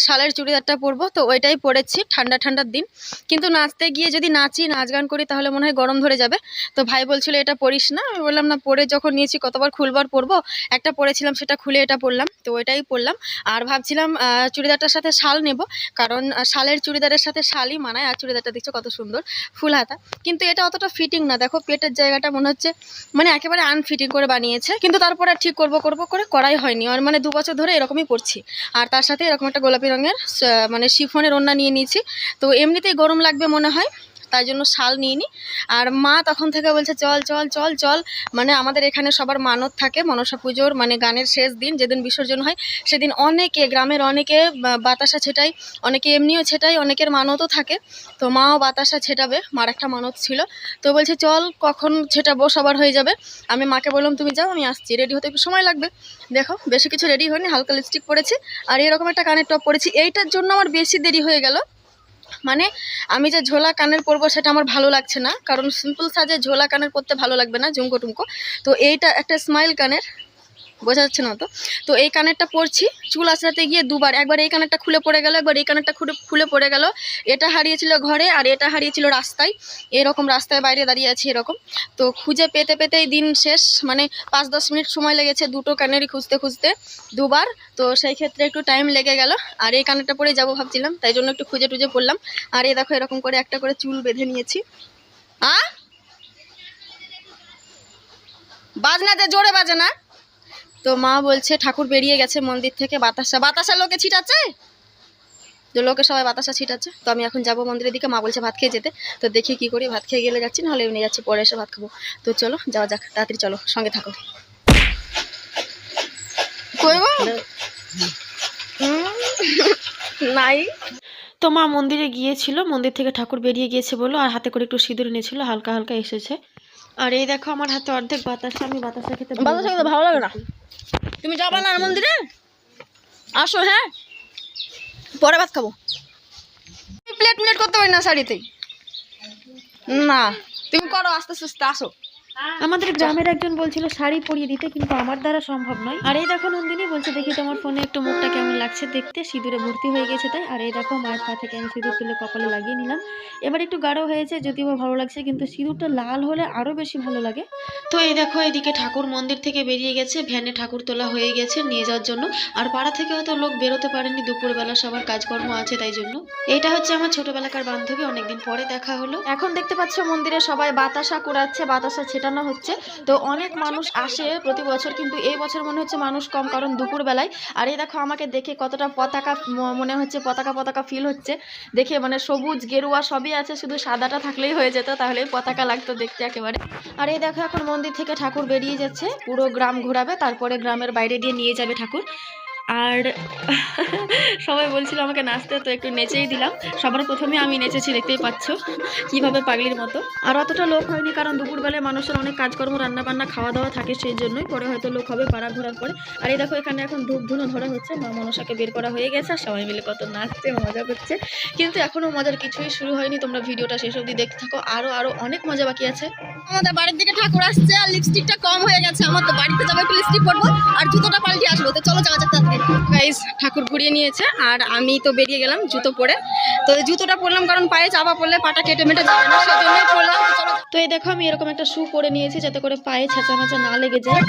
শালের চুড়িদারটা পরবো, তো ওইটাই পরেছি ঠান্ডার দিন। কিন্তু নাচতে গিয়ে যদি নাচ গান করি তাহলে মনে হয় গরম ধরে যাবে। তো ভাই বলছিল এটা পরিস না, আমি বললাম না, পরে যখন নিয়েছি কতবার খুলবার পরবো, একটা পরেছিলাম সেটা খুলে এটা পরলাম, তো ওইটাই পরলাম। আর ভাবছিলাম চুড়িদারটার সাথে শাল নেব, কারণ শালের চুড়িদারের সাথে শালই মানায়। আর চুড়িদারটা দেখছো কত সুন্দর ফুল হাতা, কিন্তু এটা অতটা ফিটিং না, দেখো পেটের জায়গাটা মনে হচ্ছে মানে একেবারে আনফিটিং করে বানিয়েছে। কিন্তু তারপরে ঠিক করবো করে করাই হয়নি, আর মানে 2 বছর ধরে এরকমই পরছি। আর তার সাথে এরকম একটা গোলাপি রঙের মানে শিফনের ওড়না নিয়ে নিয়েছি। তো এমনিতেই গরম লাগবে মনে হয়, তাই জন্য শাল নিয়ে নিই। আর মা তখন থেকে বলছে চল চল চল চল, মানে আমাদের এখানে সবার মানত থাকে মনসা পুজোর মানে গানের শেষ দিন, যেদিন বিসর্জন হয় সেদিন অনেকে গ্রামের অনেকে বাতাসা ছেটাই, অনেকে এমনিও ছেটাই, অনেকের মানতও থাকে। তো মাও বাতাসা ছেটাবে, মার একটা মানত ছিল। তো বলছে চল, কখন ছেটাবো সবার হয়ে যাবে। আমি মাকে বললাম তুমি যাও, আমি আসছি, রেডি হতে একটু সময় লাগবে। দেখো বেশি কিছু রেডি হয়নি, হালকা লিপস্টিক পরেছি আর এরকম একটা কানের টপ পরেছি। এইটার জন্য আমার বেশি দেরি হয়ে গেল, মানে আমি যে ঝোলা কানের পরবো সেটা আমার ভালো লাগছে না, কারণ সিম্পল সাজে ঝোলা কানের পরতে ভালো লাগবে না, ঝুমকো টুমকো। তো এইটা একটা স্মাইল কানের, বোঝা যাচ্ছে না তো। তো এই কানেরটা পরছি, চুল আঁচড়াতে গিয়ে দুবার, একবার এই কানেরটা খুলে পড়ে গেল, একবার এই কানেরটা খুলে পড়ে গেল। এটা হারিয়েছিল ঘরে আর এটা হারিয়েছিল রাস্তায়, এরকম রাস্তায় বাইরে দাঁড়িয়ে আছি এরকম। তো খুঁজে পেতেই দিন শেষ, মানে 5-10 মিনিট সময় লেগেছে দুটো কানেরই খুঁজতে দুবার। তো সেই ক্ষেত্রে একটু টাইম লেগে গেল। আর এই কানেরটা পরে যাবো ভাবছিলাম, তাই জন্য একটু খুঁজে টুজে পড়লাম। আর এই দেখো এরকম করে একটা করে চুল বেঁধে নিয়েছি। বাজনা যে জোরে বাজে না। তো মা বলছে ঠাকুর বেরিয়ে গেছে মন্দির থেকে, বাতাসা লোকে ছিটাচ্ছে, যে লোকে সবাই বাতাসা ছিটাচ্ছে। তো আমি এখন যাবো মন্দিরের দিকে, মা বলছে ভাত খেয়ে যেতে। তো দেখি কি করি, ভাত খেয়ে গেলে যাচ্ছি, নাহলে এমনি যাচ্ছি, পরে এসে ভাত খাবো। তো চলো যাওয়া যাক, তাড়াতাড়ি চলো, সঙ্গে থাকো। নাই। তো মা মন্দিরে গিয়েছিল, মন্দির থেকে ঠাকুর বেরিয়ে গিয়েছে বলো, আর হাতে করে একটু সিঁদুর এনেছিল, হালকা হালকা এসেছে। আর এই দেখো আমার হাতে অর্ধেক বাতাসা, আমি বাতাসা খেতে ভালো লাগে না। তুমি যাবা না মন্দিরে? আসো, হ্যাঁ পরে ভাত খাবো। প্লেট করতে পারি না শাড়িতেই, না তুমি করো আস্তে আস্তে, আসো। আমাদের গ্রামের একজন বলছিল শাড়ি পরিয়ে দিতে, কিন্তু আমার দ্বারা সম্ভব নয়। আর এই দেখো নন্দিনী বলছে দেখি তোমার ফোনে একটু মুখটা কেমন লাগছে দেখতে, সিঁদুরে ভর্তি হয়ে গেছে তাই। আর এই দেখো মায়ের পা থেকে আমি সিঁদুর তুলে কপালে লাগিয়ে নিলাম। এবার একটু গাঢ় হয়েছে, যদিও ভালো লাগছে, কিন্তু সিঁদুরটা লাল হলে আরো বেশি ভালো লাগে। তো এই দেখো এদিকে ঠাকুর মন্দির থেকে বেরিয়ে গেছে, ভ্যানে ঠাকুর তোলা হয়ে গেছে নিয়ে যাওয়ার জন্য। আর পাড়া থেকে হয়তো লোক বেরোতে পারেনি, দুপুরবেলা সবার কাজকর্ম আছে তাই জন্য। এইটা হচ্ছে আমার ছোটবেলাকার বান্ধবী, অনেকদিন পরে দেখা হলো। এখন দেখতে পাচ্ছ মন্দিরে সবাই বাতাসা কুড়াচ্ছে, বাতাসা ছেটানো হচ্ছে। তো অনেক মানুষ আসে প্রতি বছর, কিন্তু এই বছর মনে হচ্ছে মানুষ কম, কারণ দুপুর বেলায়। আর এই দেখো আমাকে দেখে কতটা পতাকা মনে হচ্ছে, পতাকা ফিল হচ্ছে দেখে, মানে সবুজ গেরুয়া সবই আছে, শুধু সাদাটা থাকলেই হয়ে যেত, তাহলে পতাকা লাগতো দেখতে একেবারে। আর এই দেখো এখন মন্দির থেকে ঠাকুর বেরিয়ে যাচ্ছে, পুরো গ্রাম ঘোরাবে, তারপরে গ্রামের বাইরে দিয়ে নিয়ে যাবে ঠাকুর। আর সবাই বলছিল আমাকে নাচতে, তো একটু নেচেই দিলাম। সবার প্রথমে আমি নেচেছি, দেখতেই পাচ্ছ কিভাবে পাগলির মতো। আর অতটা লোক হয়নি, কারণ দুপুরবেলায় মানুষের অনেক কাজকর্ম, রান্নাবান্না, খাওয়া দাওয়া থাকে, সেই জন্যই। পরে হয়তো লোক হবে পাড়া ঘোরার পরে। আর এই দেখো এখানে এখন ধূপ ধুনো ধরা হচ্ছে, মা মনসাকে বের করা হয়ে গেছে, আর সবাই মিলে কত নাচছে, মজা করছে। কিন্তু এখনো মজার কিছুই শুরু হয়নি, তোমরা ভিডিওটা শেষ অবধি দেখতে থাকো, আরো অনেক মজা বাকি আছে। আমাদের বাড়ির দিকে ঠাকুর আসছে, আর লিপস্টিকটা কম হয়ে গেছে আমার, তো বাড়িতে যাবো একটু লিপস্টিক পরবো আর জুতোটা পাল্টে আসবো। তো চলো যাওয়া যাক তাড়াতাড়ি। গাইস ঠাকুর ঘুরিয়ে নিয়েছে আর আমি তো বেরিয়ে গেলাম জুতো পরে। তো জুতোটা পরলাম কারণ পায়ে চাপা পড়লে পাটা কেটে মেটে যাবে না, সেই জন্যই পরলাম। তো এই দেখো আমি এরকম একটা শু পরে নিয়েছি, যাতে করে পায়ে ছেঁচা মেচা না লেগে যায়।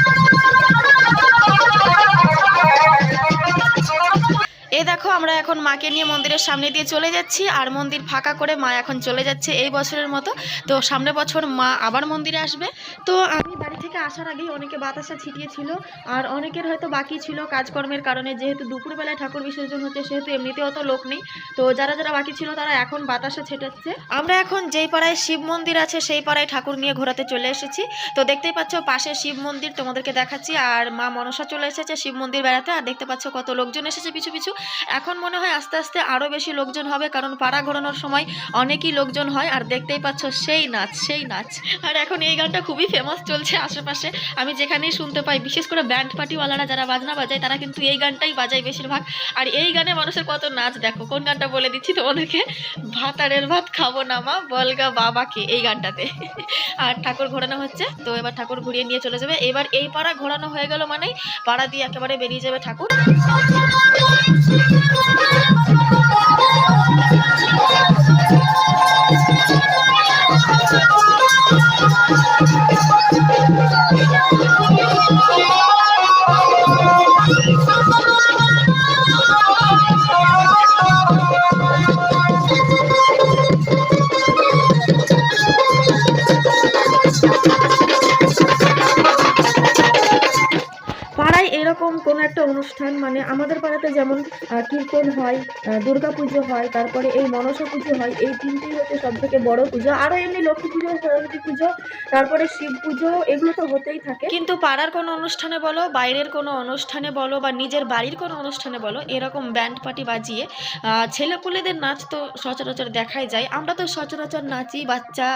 এই দেখো আমরা এখন মাকে নিয়ে মন্দিরের সামনে দিয়ে চলে যাচ্ছি, আর মন্দির ফাঁকা করে মা এখন চলে যাচ্ছে এই বছরের মতো। তো সামনের বছর মা আবার মন্দিরে আসবে। তো আমি বাড়ি থেকে আসার আগেই অনেকে বাতাসা ছিটিয়েছিল, আর অনেকের হয়তো বাকি ছিল কাজকর্মের কারণে, যেহেতু দুপুরবেলায় ঠাকুর বিসর্জন হচ্ছে, সেহেতু এমনিতে অত লোক নেই। তো যারা বাকি ছিল তারা এখন বাতাসা ছেটাচ্ছে। আমরা এখন যেই পাড়ায় শিব মন্দির আছে সেই পাড়ায় ঠাকুর নিয়ে ঘোরাতে চলে এসেছি। তো দেখতেই পাচ্ছ পাশে শিব মন্দির তোমাদেরকে দেখাচ্ছি, আর মা মনসা চলে এসেছে শিব মন্দির বেড়াতে। আর দেখতে পাচ্ছ কত লোকজন এসেছে পিছু পিছু। এখন মনে হয় আস্তে আস্তে আরও বেশি লোকজন হবে, কারণ পাড়া ঘোরানোর সময় অনেকই লোকজন হয়। আর দেখতেই পাচ্ছ সেই নাচ। আর এখন এই গানটা খুবই ফেমাস চলছে আশেপাশে, আমি যেখানেই শুনতে পাই। বিশেষ করে ব্যান্ড পার্টিওয়ালারা যারা বাজনা বাজায় তারা কিন্তু এই গানটাই বাজায় বেশিরভাগ। আর এই গানে মানুষের কত নাচ দেখো। কোন গানটা বলে দিচ্ছি তোমাদেরকে, ভাতারের ভাত খাবো না মা বলগা বাবাকে, এই গানটাতে। আর ঠাকুর ঘোরানো হচ্ছে, তো এবার ঠাকুর ঘুরিয়ে নিয়ে চলে যাবে। এবার এই পাড়া ঘোরানো হয়ে গেল মানেই পাড়া দিয়ে একেবারে বেরিয়ে যাবে ঠাকুর। পাড়ায় এরকম কোনো একটা অনুষ্ঠান, মানে আমাদের পাড়াতে যেমন কীর্তন হয়, দুর্গা পুজো হয়, তারপরে এই মনসা পুজো হয়, এই তিনটেই হচ্ছে সব থেকে বড় পুজো। আরও এমনি লক্ষ্মী পুজো, সরস্বতী পুজো, তারপরে শিব পুজো, এগুলো তো হতেই থাকে। কিন্তু পাড়ার কোনো অনুষ্ঠানে বলো, বাইরের কোনো অনুষ্ঠানে বলো, বা নিজের বাড়ির কোনো অনুষ্ঠানে বলো, এরকম ব্যান্ড পার্টি বাজিয়ে ছেলেপুলেদের নাচ তো সচরাচর দেখাই যায়। আমরা তো সচরাচর নাচি, বাচ্চা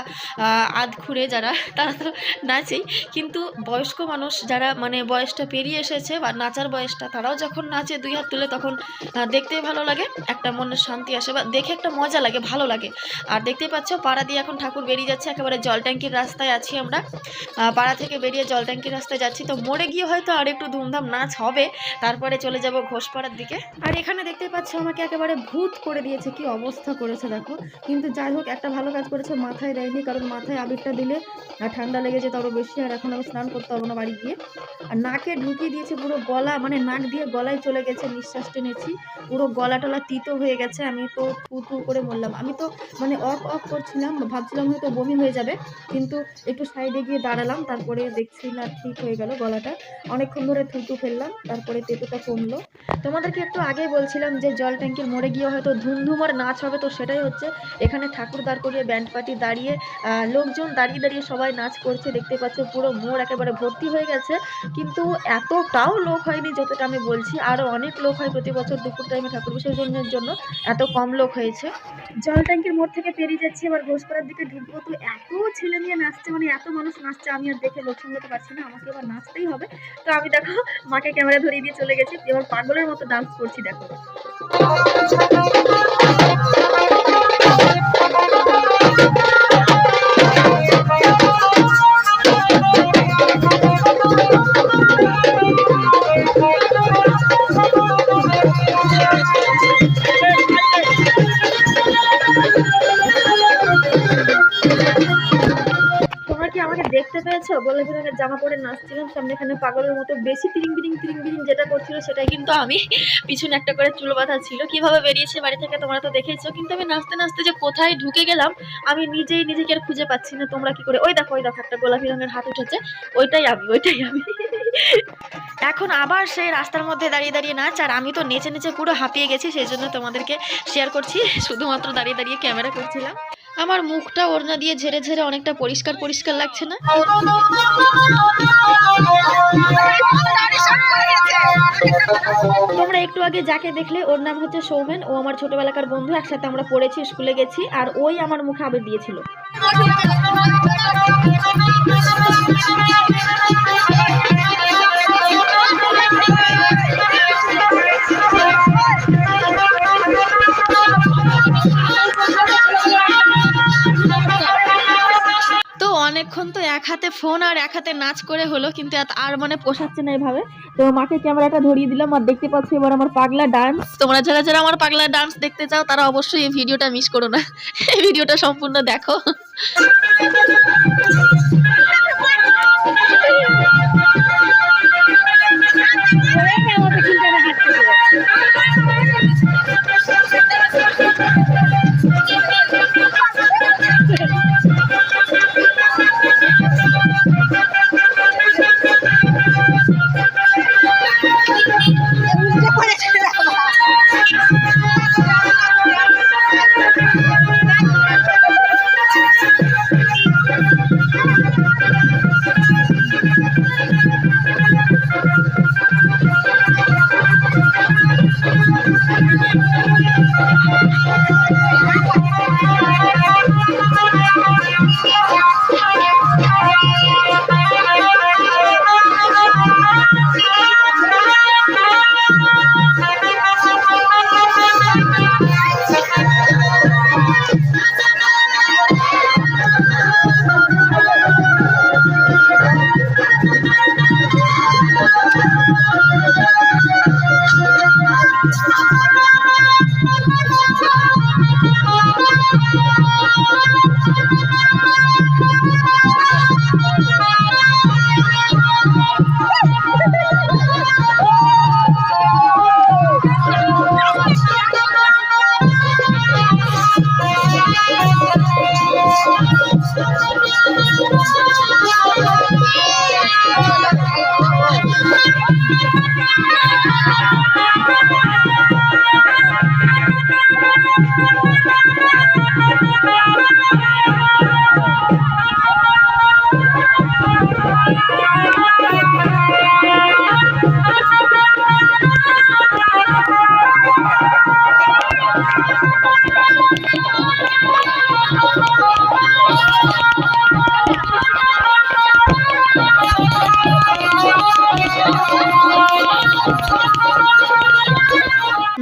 আধখুরে যারা তারা তো নাচেই, কিন্তু বয়স্ক মানুষ যারা মানে বয়সটা পেরিয়ে এসেছে বা নাচার বয়সটা, তারাও যখন নাচে দুই হাত তুলে, তখন দেখতেই ভালো লাগে, একটা মনের শান্তি আসে, বা দেখে একটা মজা লাগে, ভালো লাগে। আর দেখতেই পাচ্ছ পাড়া দিয়ে এখন ঠাকুর বেরিয়ে যাচ্ছে, একেবারে জল ট্যাঙ্কির রাস্তায় আছি আমরা। পাড়া থেকে বেরিয়ে জল ট্যাঙ্কির রাস্তায় যাচ্ছি, তো মোড়ে গিয়ে হয়তো আর একটু ধুমধাম নাচ হবে, তারপরে চলে যাব ঘোষপাড়ার দিকে। আর এখানে দেখতেই পাচ্ছ আমাকে একেবারে ভূত করে দিয়েছে, কি অবস্থা করেছে দেখো। কিন্তু যাই হোক, একটা ভালো কাজ করেছে, মাথায় দেয়নি, কারণ মাথায় আবিরটা দিলে ঠান্ডা লেগে যেত আরও বেশি। আর এখন আমি স্নান করতে পারবো না বাড়ি গিয়ে। আর নাকে ঢুকিয়ে দিয়েছে পুরো গলা, মানে নাক দিয়ে গলায় চলে গেছে, নিঃশ্বাস টেনেছি, পুরো গলা টলা তিতো হয়ে গেছে। আমি তো থু করে মরলাম। আমি তো মানে অফ করছিলাম, ভাবছিলাম হয়তো বমি হয়ে যাবে, কিন্তু একটু সাইডে গিয়ে দাঁড়ালাম, তারপরে দেখছি না ঠিক হয়ে গেল গলাটা। অনেকক্ষণ ধরে থুতু ফেললাম, তারপরে তেতোটা কমলো। তোমাদেরকে একটু আগেই বলছিলাম যে জল ট্যাঙ্কির মোড়ে গিয়ে হয়তো ধুমধুমার নাচ হবে, তো সেটাই হচ্ছে। এখানে ঠাকুর দাঁড় করিয়ে ব্যান্ড পার্টি দাঁড়িয়ে, লোকজন দাঁড়িয়ে সবাই নাচ করছে, দেখতে পাচ্ছ পুরো মোড় একেবারে ভর্তি হয়ে গেছে। কিন্তু এতটাও লোক হয়নি যতটা আমি বলছি, আরও অনেক লোক হয় প্রতি বছর দুপুর টাইমে ঠাকুর বিসর্জনের জন্য, এত কম লোক হয়েছে। জল ট্যাঙ্কির মোড় থেকে পেরিয়ে যাচ্ছি, এবার ঘোষপাড়ার দিকে ঢুকবো। তো এত ছেলে মেয়ে নাচছে, মানে এত মানুষ নাচছে, আমি আর দেখে লোক সামলাতে পারছি না, আমাকে এবার নাচতেই হবে। তো আমি দেখো মাকে ক্যামেরা ধরিয়ে দিয়ে চলে গেছি, এবার পাগলের মতো ডান্স করছি দেখো। দেখতে পেয়েছো, গোলাপি রঙের জামা পরে নাচছিলাম সামনে, এখানে পাগলের মতো বেশি তিরিং বিরিং যেটা করছিল সেটাই। কিন্তু আমি পিছনে একটা করে চুল বাঁধা ছিল, কিভাবে বেরিয়েছে বাড়ি থেকে তোমরা তো দেখেছো। কিন্তু আমি নাচতে নাচতে যে কোথায় ঢুকে গেলাম আমি নিজেকে আর খুঁজে পাচ্ছি না। তোমরা কি করে, ওই দেখো একটা গোলাপি রঙের হাত উঠেছে, ওইটাই আমি। এখন আবার সেই রাস্তার মধ্যে দাঁড়িয়ে নাচ, আর আমি তো নেচে পুরো হাঁপিয়ে গেছি, সেই জন্য তোমাদেরকে শেয়ার করছি, শুধুমাত্র দাঁড়িয়ে ক্যামেরা করছিলাম। আমার মুখটা ওড়না দিয়ে ঝেড়ে অনেকটা পরিষ্কার লাগছে না? তোমরা একটু আগে যাকে দেখলে, ওর নাম হচ্ছে সৌমেন, ও আমার ছোটবেলাকার বন্ধু, একসাথে আমরা পড়েছি, স্কুলে গেছি, আর ওই আমার মুখে আবির দিয়েছিল। অনেকক্ষণ তো এক হাতে ফোন আর এক হাতে নাচ করে হলো, কিন্তু আর মানে পোষাচ্ছে না এভাবে। তো মাকে ক্যামেরাটা ধরিয়ে দিলাম, আর দেখতে পাচ্ছ এবার আমার পাগলা ডান্স। তোমরা যারা আমার পাগলা ডান্স দেখতে চাও তারা অবশ্যই এই ভিডিওটা মিস করো না, এই ভিডিওটা সম্পূর্ণ দেখো।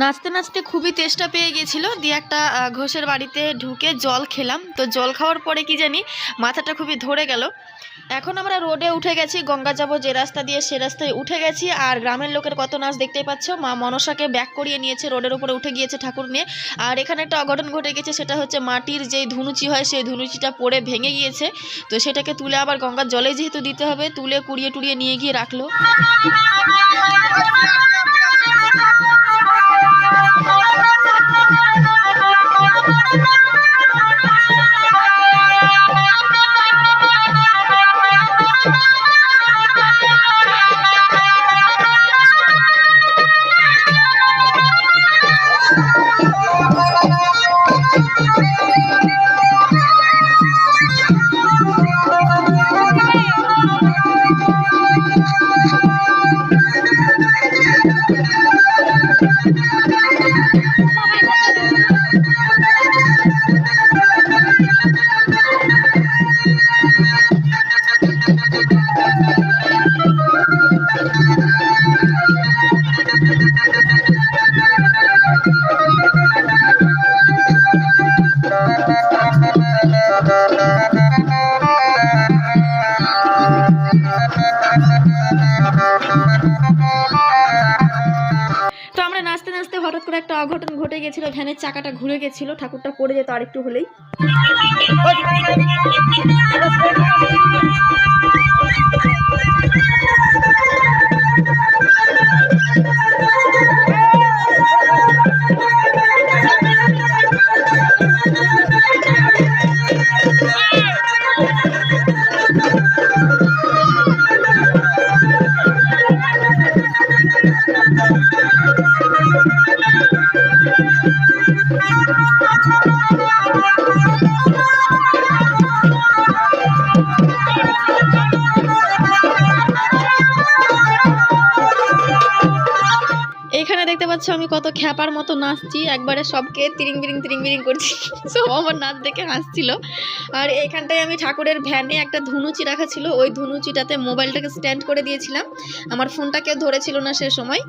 নাচতে নাচতে খুবই তেষ্টা পেয়ে গেছিল, দিয়ে একটা ঘোষের বাড়িতে ঢুকে জল খেলাম। তো জল খাওয়ার পরে কি জানি মাথাটা খুবই ধরে গেল। এখন আমরা রোডে উঠে গেছি, গঙ্গা যাব যে রাস্তা দিয়ে সে রাস্তায় উঠে গেছি। আর গ্রামের লোকের কত নাচ দেখতেই পাচ্ছ, মা মনসাকে ব্যাক করিয়ে নিয়েছে, রোডের উপরে উঠে গিয়েছে ঠাকুর নিয়ে। আর এখানে একটা অঘটন ঘটে গেছে, সেটা হচ্ছে মাটির যেই ধুনুচি হয় সেই ধুনুচিটা পড়ে ভেঙে গিয়েছে। তো সেটাকে তুলে আবার গঙ্গার জলে যেহেতু দিতে হবে, তুলে কুড়িয়ে টুড়িয়ে নিয়ে গিয়ে রাখলো। হঠাৎ করে একটা অঘটন ঘটে গেছিল, ভ্যানের চাকাটা ঘুরে গেছিল, ঠাকুরটা পড়ে যেত আরেকটু হলেই। এখানে দেখতে পাচ্ছ আমি কত খ্যাপার মতো নাচছি, একবারে সবকে তিরিং বিরিং করছি, সব আমার নাচ দেখে হাসছিল। আর এইখানটায় আমি ঠাকুরের ভ্যানে একটা ধুনুচি রাখা ছিল, ওই ধুনুচিটাতে মোবাইলটাকে স্ট্যান্ড করে দিয়েছিলাম, আমার ফোনটা কেউ ধরেছিল না সে সময়।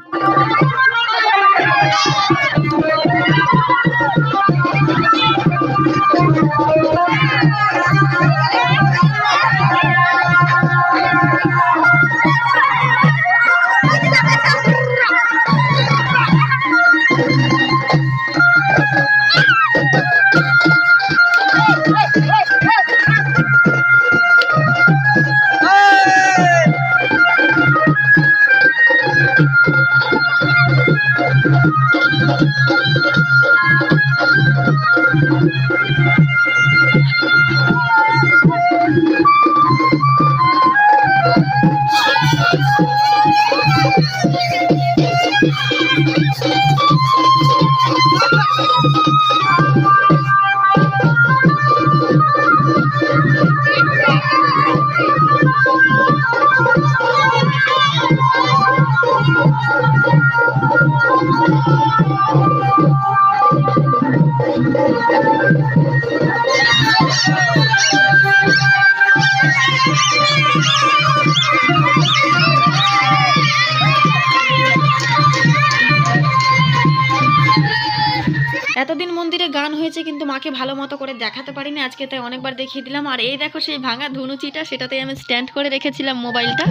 দেখেছি কিন্তু মাকে ভালো মতো করে দেখাতে পারিনি আজকে, তাই অনেকবার দেখিয়ে দিলাম। আর এই দেখো সেই ভাঙা ধুনুচিটা, সেটাতে আমি স্ট্যান্ড করে রেখেছিলাম মোবাইলটা।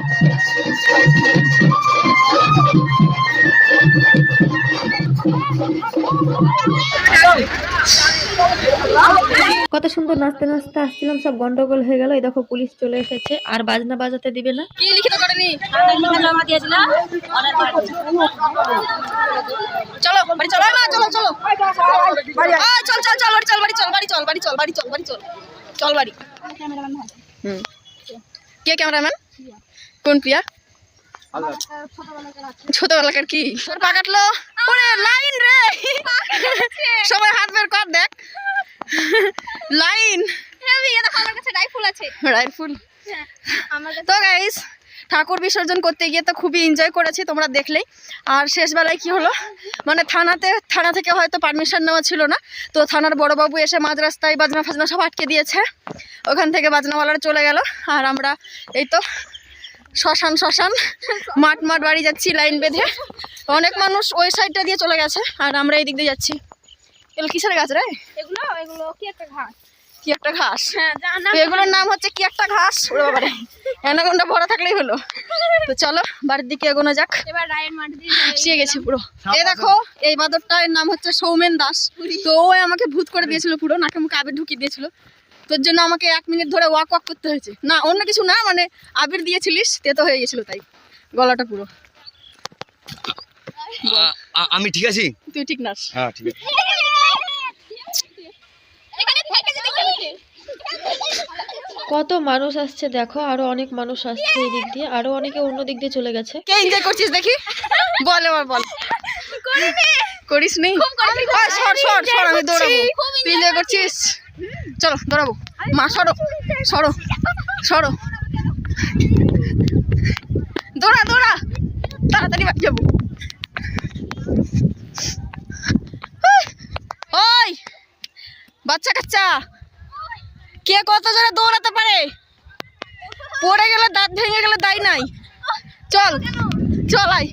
কত সুন্দর নাচতে নাচতে আসছিলাম, সব গন্ডগোল হয়ে গেল। এই দেখো পুলিশ চলে এসেছে, আর বাজনা বাজাতে দিবে না। কি লিখিত করেনি? চলো বাড়ি চলো মা, চলো চলো চল চল চল বাড়ি চল, বাড়ি চল, বাড়ি চল, বাড়ি চল, বাড়ি চল, বাড়ি চল, চল বাড়ি। কে ক্যামেরাম্যান? কোন প্রিয়া? ছোটবেলাকার কি তোর পা কাটলো? ওরে লাইন রে, সবাই হাত বের কর, দেখ লাইন। রাইফুল। তো গাইস, ঠাকুর বিসর্জন করতে গিয়ে তো খুবই এনজয় করেছি, তোমরা দেখলেই। আর শেষ বেলায় কি হলো, মানে থানা থেকে হয়তো পারমিশন নেওয়া ছিল না, তো থানার বড়বাবু এসে মাঝ রাস্তায় বাজনা ফাজনা সব আটকে দিয়েছে। ওখান থেকে বাজনাওয়ালারা চলে গেল, আর আমরা এই তো শ্মশান মাঠ বাড়ি যাচ্ছি লাইন বেঁধে। অনেক মানুষ ওই সাইডটা দিয়ে চলে গেছে, আর আমরা এই দিক দিয়ে যাচ্ছি। এগুলো কিসের গাছ রে? এগুলো কি একটা ঘাস। কি একটা ঘাস? তো এগুলোর নাম হচ্ছে কি একটা ঘাস। ওরে বাবা রে, অ্যানাকোন্ডা ভরা থাকলেই হলো। তো চলো বাড়ির দিকে এগোনো যাক। এবার রায়ের মাঠ দিয়ে শিয়ে গেছি পুরো। এই দেখো এই বাদরটার নাম হচ্ছে সৌমেন দাস। তো ও আমাকে ভূত করে দিয়েছিল, পুরো নাকে মুখে আবির ঢুকিয়ে দিয়েছিল। তোর জন্য আমাকে 1 মিনিট ধরে ওয়াক করতে হয়েছে। না অন্য কিছু না, মানে আবির দিয়েছিলিস তেতো হয়ে গেছিল, তাই গলাটা পুরো। আমি ঠিক আছি? তুই ঠিক নাস। হ্যাঁ ঠিক আছে। কত মানুষ আসছে দেখো, আরো অনেক মানুষ আসছে এই দিক দিয়ে, আরো অনেকে অন্য দিক দিয়ে চলে গেছে। কে এনজয় করছিস দেখি? বল এবার বল। করিস নি? সর সর সর, আমি দৌড়াবো। তুই এনজয় করছিস? চলো দৌড়াবো। মা সরো সরো সরো, দৌড়া দৌড়া, তাড়াতাড়ি বাড়ি যাবো। ওই বাচ্চা কাচ্চা, কে কত জোরে দৌড়াতে পারে? পড়ে গেলে দাঁত ভেঙে গেলে দায় নাই। চল চল আয়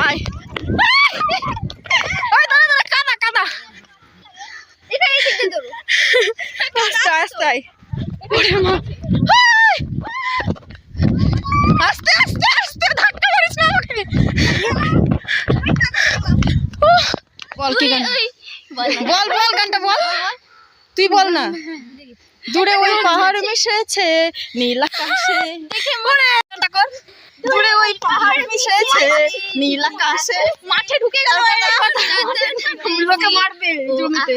আয়। ওই দাঁড়া দাঁড়া, কাদা কাদা, আস্তে আস্তে আয়। ওরে মা, আস্তে আস্তে আস্তে, ধাক্কা মারিস না আমাকে। বল কি গান? বল বল গানটা বল, তুই বল না। দূরে ওই পাহাড় মিশেছে নীল আকাশে, দূরে ওই পাহাড় মিশেছে নীল আকাশে, মাঠে ঢুকে গেল, লোকে মারবে জমিতে।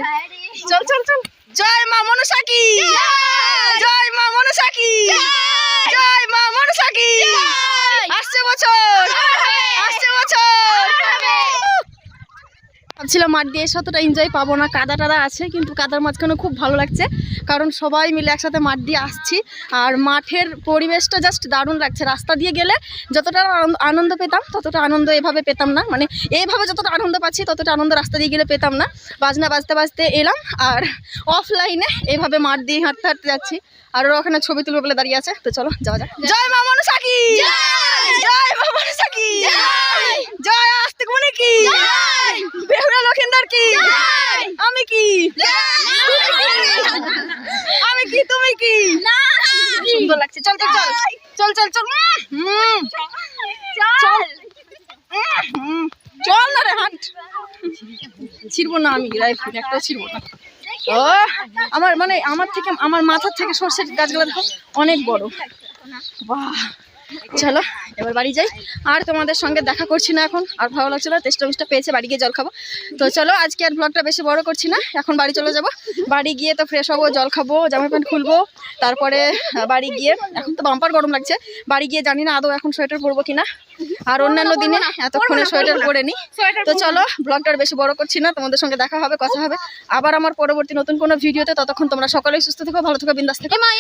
চল চল চল। জয় মা মনসা কি, জয় মা মনসা কি, জয় মা মনসা কি। আসছে বছর, আসছে বছর। ভাবছিলাম মাঠ দিয়ে এসে অতটা এনজয় পাবো না, কাদা টাদা আছে, কিন্তু কাদার মাঝখানে খুব ভালো লাগছে, কারণ সবাই মিলে একসাথে মাঠ দিয়ে আসছি। আর মাঠের পরিবেশটা জাস্ট দারুণ লাগছে। রাস্তা দিয়ে গেলে যতটা আনন্দ পেতাম ততটা আনন্দ এভাবে পেতাম না, মানে এইভাবে যতটা আনন্দ পাচ্ছি ততটা আনন্দ রাস্তা দিয়ে গেলে পেতাম না। বাজনা বাজতে বাজতে এলাম, আর অফলাইনে এইভাবে মাঠ দিয়ে হাঁটতে হাঁটতে যাচ্ছি। আর ওরা ওখানে ছবি তুলবে বলে দাঁড়িয়ে আছে, তো চলো যাওয়া যাক। জয় মা মনসা কি, জয় মা মনসা কি, জয় আস্তিক মনে কি, বেহুলা লক্ষিন্দর কি, আমি কি, আমি কি, তুমি কি। সুন্দর লাগছে। চল চল চল চল চল চল চল না রে, হাঁট। ছিড়বো না আমি, রাইফেল একটাও ছিড়বো না। ও আমার মানে আমার মাথার থেকে সর্ষের গাছগুলো দেখো অনেক বড়। বাহ, চলো এবার বাড়ি যাই। আর তোমাদের সঙ্গে দেখা করছি না এখন, আর ভালো লাগছে না, তেষ্টা মিষ্টা পেয়েছে, বাড়ি গিয়ে জল খাবো। তো চলো আজকে আর ব্লগটা বেশি বড় করছি না, এখন বাড়ি চলে যাব। বাড়ি গিয়ে তো ফ্রেশ হবো, জল খাবো, জামা প্যান্ট খুলবো, তারপরে বাড়ি গিয়ে, এখন তো বাম্পার গরম লাগছে, বাড়ি গিয়ে জানি না আদৌ এখন সোয়েটার পরবো কিনা। আর অন্যান্য দিনে এতক্ষণে সোয়েটার পরে নি। তো চলো ব্লগটা বেশি বড় করছি না, তোমাদের সঙ্গে দেখা হবে, কথা হবে আবার আমার পরবর্তী নতুন কোনো ভিডিওতে। ততক্ষণ তোমরা সকলেই সুস্থ থেকো, ভালো থেকো, বিন্দাস থেকো, বাই।